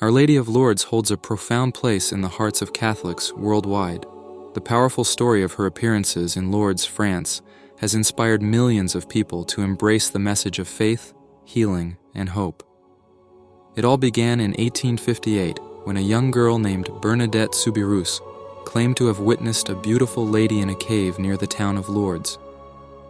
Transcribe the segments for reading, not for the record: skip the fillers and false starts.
Our Lady of Lourdes holds a profound place in the hearts of Catholics worldwide. The powerful story of her appearances in Lourdes, France, has inspired millions of people to embrace the message of faith, healing, and hope. It all began in 1858 when a young girl named Bernadette Soubirous claimed to have witnessed a beautiful lady in a cave near the town of Lourdes.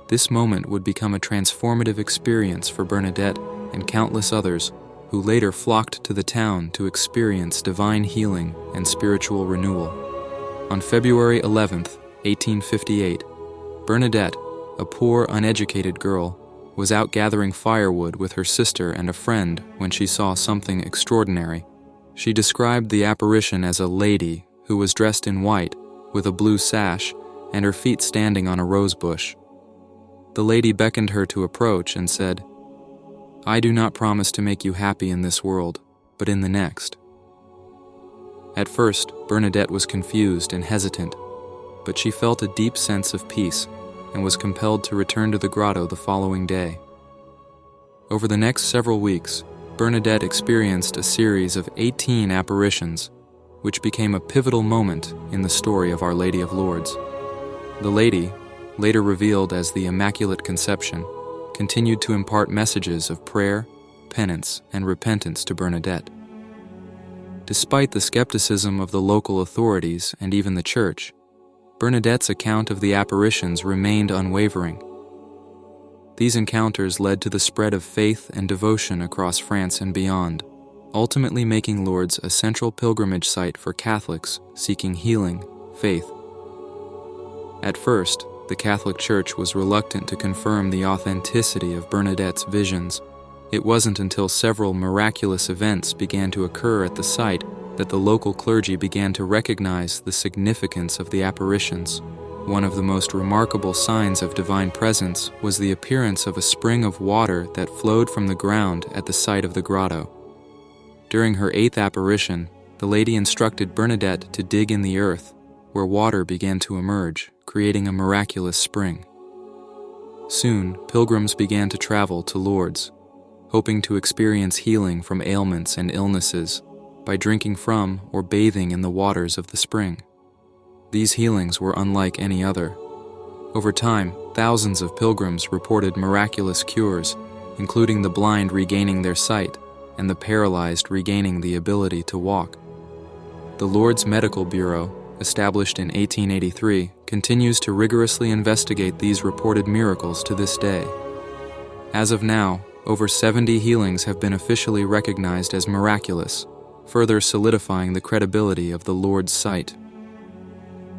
This moment would become a transformative experience for Bernadette and countless others who later flocked to the town to experience divine healing and spiritual renewal. On February 11, 1858, Bernadette, a poor, uneducated girl, was out gathering firewood with her sister and a friend when she saw something extraordinary. She described the apparition as a lady who was dressed in white with a blue sash and her feet standing on a rose bush. The lady beckoned her to approach and said, "I do not promise to make you happy in this world, but in the next." At first, Bernadette was confused and hesitant, but she felt a deep sense of peace and was compelled to return to the grotto the following day. Over the next several weeks, Bernadette experienced a series of 18 apparitions, which became a pivotal moment in the story of Our Lady of Lourdes. The lady, later revealed as the Immaculate Conception, continued to impart messages of prayer, penance, and repentance to Bernadette. Despite the skepticism of the local authorities and even the Church, Bernadette's account of the apparitions remained unwavering. These encounters led to the spread of faith and devotion across France and beyond, ultimately making Lourdes a central pilgrimage site for Catholics seeking healing, faith. At first, the Catholic Church was reluctant to confirm the authenticity of Bernadette's visions. It wasn't until several miraculous events began to occur at the site that the local clergy began to recognize the significance of the apparitions. One of the most remarkable signs of divine presence was the appearance of a spring of water that flowed from the ground at the site of the grotto. During her 8th apparition, the lady instructed Bernadette to dig in the earth, where water began to emerge, creating a miraculous spring. Soon, pilgrims began to travel to Lourdes, hoping to experience healing from ailments and illnesses by drinking from or bathing in the waters of the spring. These healings were unlike any other. Over time, thousands of pilgrims reported miraculous cures, including the blind regaining their sight and the paralyzed regaining the ability to walk. The Lourdes Medical Bureau, established in 1883, continues to rigorously investigate these reported miracles to this day. As of now, over 70 healings have been officially recognized as miraculous, further solidifying the credibility of the Lourdes site.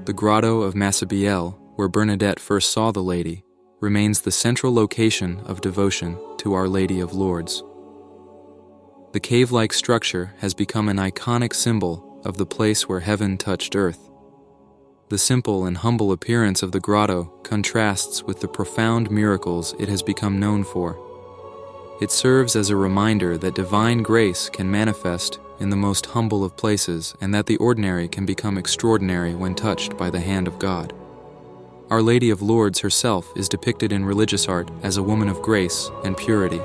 The Grotto of Massabielle, where Bernadette first saw the lady, remains the central location of devotion to Our Lady of Lourdes. The cave-like structure has become an iconic symbol of the place where heaven touched earth. The simple and humble appearance of the grotto contrasts with the profound miracles it has become known for. It serves as a reminder that divine grace can manifest in the most humble of places and that the ordinary can become extraordinary when touched by the hand of God. Our Lady of Lourdes herself is depicted in religious art as a woman of grace and purity.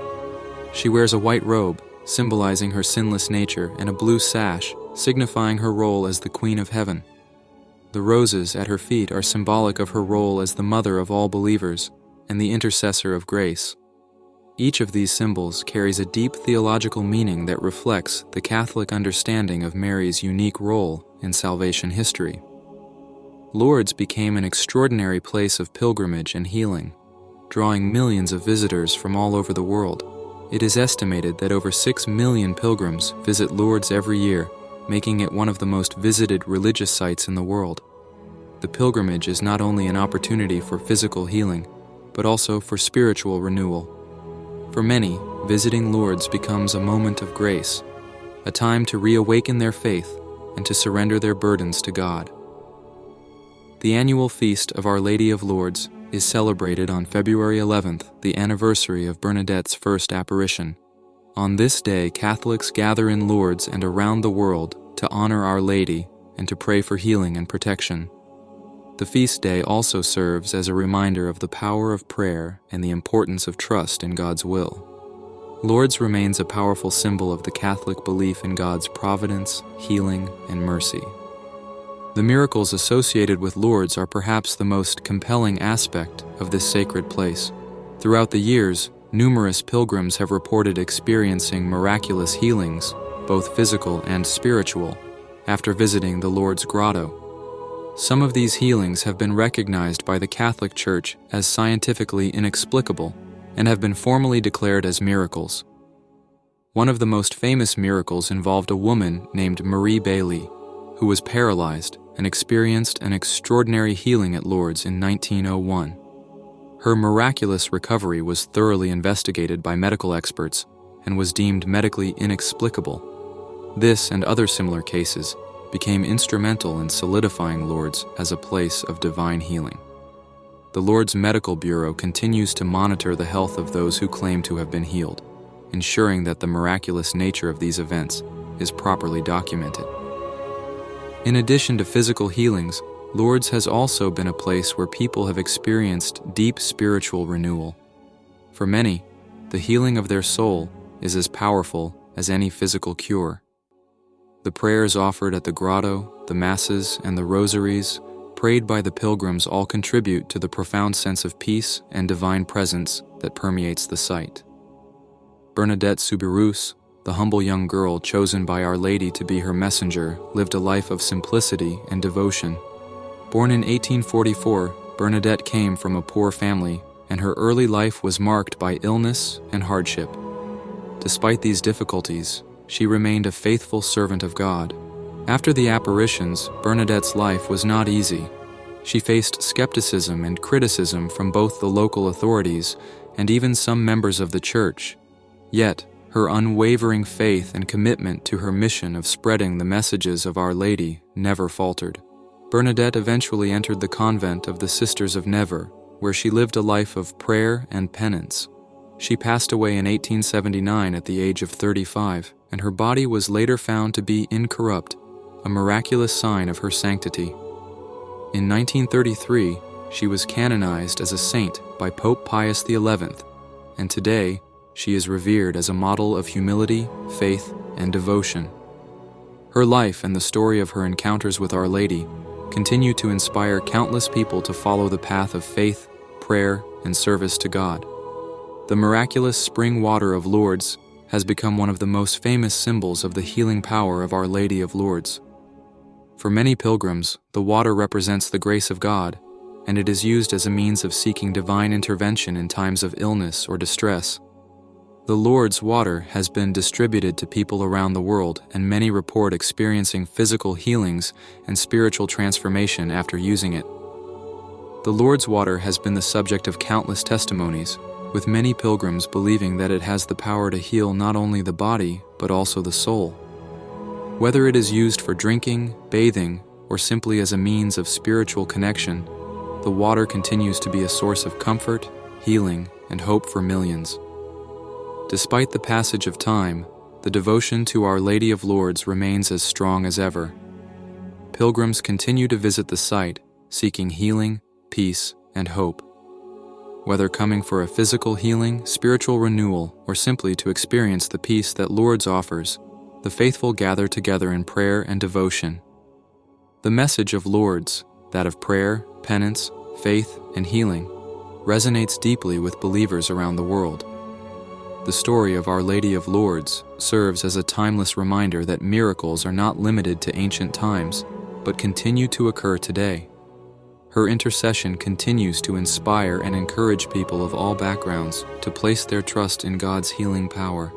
She wears a white robe, symbolizing her sinless nature, and a blue sash, signifying her role as the Queen of Heaven. The roses at her feet are symbolic of her role as the mother of all believers and the intercessor of grace. Each of these symbols carries a deep theological meaning that reflects the Catholic understanding of Mary's unique role in salvation history. Lourdes became an extraordinary place of pilgrimage and healing, drawing millions of visitors from all over the world. It is estimated that over 6 million pilgrims visit Lourdes every year, making it one of the most visited religious sites in the world. The pilgrimage is not only an opportunity for physical healing, but also for spiritual renewal. For many, visiting Lourdes becomes a moment of grace, a time to reawaken their faith and to surrender their burdens to God. The annual feast of Our Lady of Lourdes is celebrated on February 11th, the anniversary of Bernadette's first apparition. On this day, Catholics gather in Lourdes and around the world to honor Our Lady and to pray for healing and protection. The feast day also serves as a reminder of the power of prayer and the importance of trust in God's will. Lourdes remains a powerful symbol of the Catholic belief in God's providence, healing, and mercy. The miracles associated with Lourdes are perhaps the most compelling aspect of this sacred place. Throughout the years, numerous pilgrims have reported experiencing miraculous healings, both physical and spiritual, after visiting the Lourdes Grotto. Some of these healings have been recognized by the Catholic Church as scientifically inexplicable and have been formally declared as miracles. One of the most famous miracles involved a woman named Marie Bailly, who was paralyzed and experienced an extraordinary healing at Lourdes in 1901. Her miraculous recovery was thoroughly investigated by medical experts and was deemed medically inexplicable. This and other similar cases became instrumental in solidifying Lourdes as a place of divine healing. The Lourdes Medical Bureau continues to monitor the health of those who claim to have been healed, ensuring that the miraculous nature of these events is properly documented. In addition to physical healings, Lourdes has also been a place where people have experienced deep spiritual renewal. For many, the healing of their soul is as powerful as any physical cure. The prayers offered at the grotto, the masses, and the rosaries prayed by the pilgrims all contribute to the profound sense of peace and divine presence that permeates the site. Bernadette Soubirous, the humble young girl chosen by Our Lady to be her messenger, lived a life of simplicity and devotion. Born in 1844, Bernadette came from a poor family, and her early life was marked by illness and hardship. Despite these difficulties, she remained a faithful servant of God. After the apparitions, Bernadette's life was not easy. She faced skepticism and criticism from both the local authorities and even some members of the church. Yet, her unwavering faith and commitment to her mission of spreading the messages of Our Lady never faltered. Bernadette eventually entered the convent of the Sisters of Nevers, where she lived a life of prayer and penance. She passed away in 1879 at the age of 35, and her body was later found to be incorrupt, a miraculous sign of her sanctity. In 1933, she was canonized as a saint by Pope Pius XI, and today, she is revered as a model of humility, faith, and devotion. Her life and the story of her encounters with Our Lady continue to inspire countless people to follow the path of faith, prayer, and service to God. The miraculous spring water of Lourdes has become one of the most famous symbols of the healing power of Our Lady of Lourdes. For many pilgrims, the water represents the grace of God, and it is used as a means of seeking divine intervention in times of illness or distress. The Lourdes water has been distributed to people around the world, and many report experiencing physical healings and spiritual transformation after using it. The Lourdes water has been the subject of countless testimonies, with many pilgrims believing that it has the power to heal not only the body, but also the soul. Whether it is used for drinking, bathing, or simply as a means of spiritual connection, the water continues to be a source of comfort, healing, and hope for millions. Despite the passage of time, the devotion to Our Lady of Lourdes remains as strong as ever. Pilgrims continue to visit the site, seeking healing, peace, and hope. Whether coming for a physical healing, spiritual renewal, or simply to experience the peace that Lourdes offers, the faithful gather together in prayer and devotion. The message of Lourdes, that of prayer, penance, faith, and healing, resonates deeply with believers around the world. The story of Our Lady of Lourdes serves as a timeless reminder that miracles are not limited to ancient times, but continue to occur today. Her intercession continues to inspire and encourage people of all backgrounds to place their trust in God's healing power.